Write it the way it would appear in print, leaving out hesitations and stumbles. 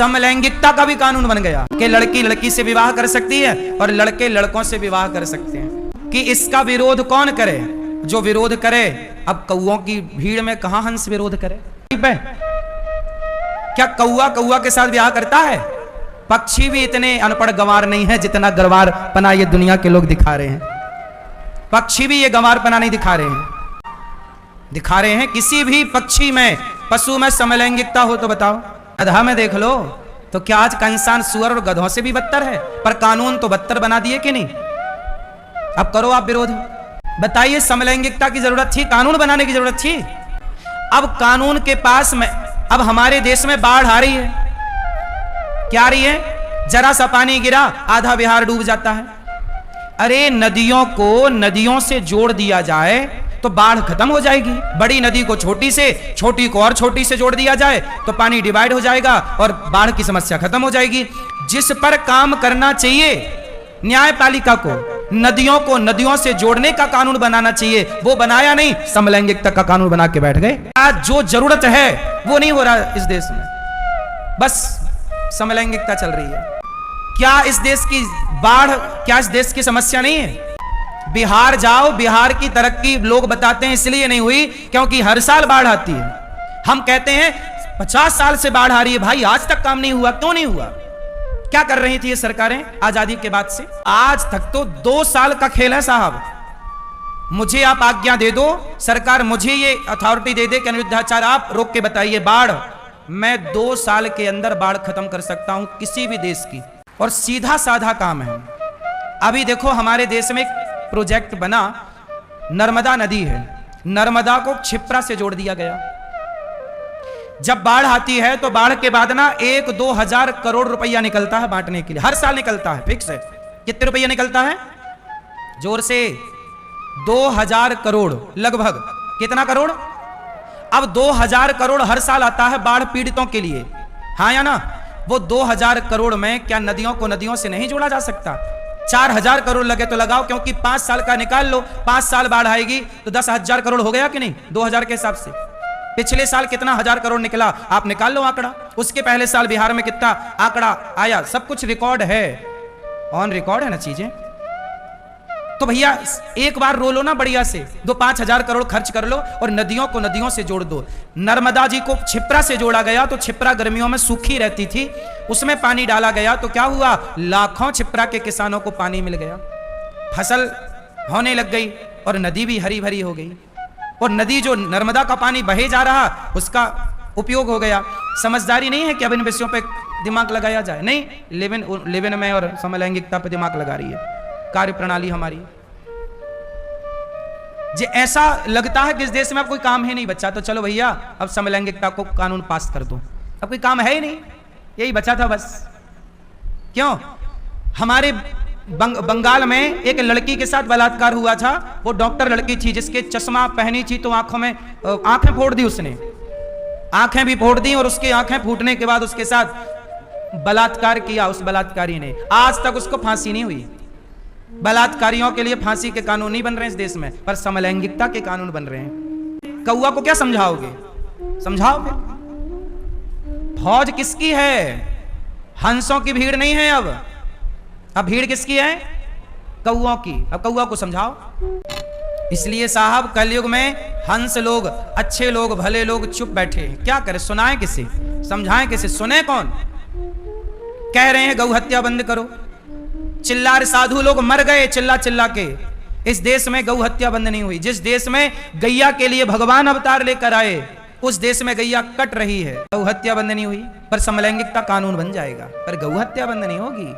समलैंगिकता का भी कानून बन गया कि लड़की लड़की से विवाह कर सकती है और लड़के लड़कों से विवाह कर सकते हैं। कि इसका विरोध कौन करे? जो विरोध करे। अब कौओं की भीड़ में कहां हंस विरोध करे? क्या कौआ कौआ के साथ विवाह करता है? पक्षी भी इतने अनपढ़ गंवार नहीं है जितना गंवार पना ये दुनिया के लोग दिखा रहे हैं। पक्षी भी ये गंवार पना नहीं दिखा रहे हैं। किसी भी पक्षी में, पशु में समलैंगिकता हो तो बताओ। गधा में देख लो तो क्या आज का इंसान सुअर और गधों से भी बदतर है? पर कानून तो बदतर बना दिए कि नहीं? अब करो आप विरोध, बताइए समलैंगिकता की जरूरत थी? कानून बनाने की जरूरत थी? अब कानून के पास में, अब हमारे देश में बाढ़ आ रही है। क्या आ रही है? जरा सा पानी गिरा आधा बिहार डूब जाता है। अरे नदियों को नदियों से जोड़ दिया जाए तो बाढ़ खत्म हो जाएगी। बड़ी नदी को छोटी से, छोटी को और छोटी से जोड़ दिया जाए तो पानी डिवाइड हो जाएगा और बाढ़ की समस्या खत्म हो जाएगी। जिस पर काम करना चाहिए न्यायपालिका को, नदियों को नदियों से जोड़ने का कानून बनाना चाहिए, वो बनाया नहीं, समलैंगिकता का कानून बना के बैठ गए। आज जो जरूरत है वो नहीं हो रहा इस देश में, बस समलैंगिकता चल रही है। क्या इस देश की बाढ़, क्या इस देश की समस्या नहीं है? बिहार जाओ, बिहार की तरक्की लोग बताते हैं इसलिए नहीं हुई क्योंकि हर साल बाढ़ आती है। हम कहते हैं 50 साल से बाढ़ आ रही है, भाई आज तक काम नहीं हुआ। क्यों नहीं हुआ? क्या कर रही थी ये सरकारें आजादी के बाद से? आज तक तो 2 साल का खेल है साहब। मुझे आप आज्ञा दे दो, सरकार मुझे ये अथॉरिटी दे दे कि अनिरुद्धाचार आप रोक के बताइए बाढ़, मैं 2 साल के अंदर बाढ़ खत्म कर सकता हूं किसी भी देश की। और सीधा साधा काम है। अभी देखो हमारे देश में प्रोजेक्ट बना, नर्मदा नदी है, नर्मदा को क्षिप्रा से जोड़ दिया गया। जब बाढ़ आती है तो बाढ़ के बाद ना 1-2 हजार करोड़ रुपया निकलता है बांटने के लिए, हर साल निकलता है, फिक्स है। कितने रुपया निकलता है? जोर से 2000 करोड़ लगभग। कितना करोड़? अब 2000 करोड़ हर साल आता है बाढ़ पीड़ितों के लिए, हाँ या ना? वो 2000 करोड़ में क्या नदियों को नदियों से नहीं जोड़ा जा सकता? 4000 करोड़ लगे तो लगाओ, क्योंकि 5 साल का निकाल लो, 5 साल बाढ़ आएगी तो 10,000 करोड़ हो गया कि नहीं? 2000 के हिसाब से पिछले साल कितना हजार करोड़ निकला आप निकाल लो आंकड़ा। उसके पहले साल बिहार में कितना आंकड़ा आया, सब कुछ रिकॉर्ड है, ऑन रिकॉर्ड है ना चीजें। तो भैया एक बार रो लो ना बढ़िया से, 2-5 हजार करोड़ खर्च कर लो और नदियों को नदियों से जोड़ दो। नर्मदा जी को क्षिप्रा से जोड़ा गया तो क्षिप्रा गर्मियों में सूखी रहती थी, उसमें पानी डाला गया तो क्या हुआ? लाखों क्षिप्रा के किसानों को पानी मिल गया, फसल होने लग गई और नदी भी हरी भरी हो गई। और नदी जो नर्मदा का पानी बहे जा रहा उसका उपयोग हो गया। समझदारी नहीं है कि अब इन विषयों पे दिमाग लगाया जाए, नहीं, लिविन में और समलैंगिकता पे दिमाग लगा रही है कार्य प्रणाली हमारी। जे ऐसा लगता है कि इस देश में अब कोई काम ही नहीं बचा तो चलो भैया अब समलैंगिकता को कानून पास कर दो, अब कोई काम है ही नहीं, यही बचा था बस। क्यों? हमारे बंगाल में एक लड़की के साथ बलात्कार हुआ था। वो डॉक्टर लड़की थी जिसके चश्मा पहनी थी तो आंखों में आंखें फोड़ दी उसने, आंखें भी फोड़ दी और उसकी आंखें फूटने के बाद उसके साथ बलात्कार किया उस बलात्कारी ने। आज तक उसको फांसी नहीं हुई। बलात्कारियों के लिए फांसी के कानून नहीं बन रहे इस देश में, पर समलैंगिकता के कानून बन रहे हैं। कौआ को क्या समझाओगे? समझाओगे? फौज किसकी है? हंसों की भीड़ नहीं है। अब भीड़ किसकी है? कौओं की। अब कौआ को समझाओ। इसलिए साहब कलयुग में हंस लोग, अच्छे लोग, भले लोग चुप बैठे हैं। क्या करें? सुनाएं किसे? समझाएं किसे? सुने कौन? कह रहे हैं गौ हत्या बंद करो, चिल्ला रहे साधु लोग मर गए चिल्ला चिल्ला के। इस देश में गौ हत्या बंद नहीं हुई। जिस देश में गैया के लिए भगवान अवतार लेकर आए उस देश में गैया कट रही है। गौ हत्या बंद नहीं हुई, पर समलैंगिकता कानून बन जाएगा, पर गौ हत्या बंद नहीं होगी।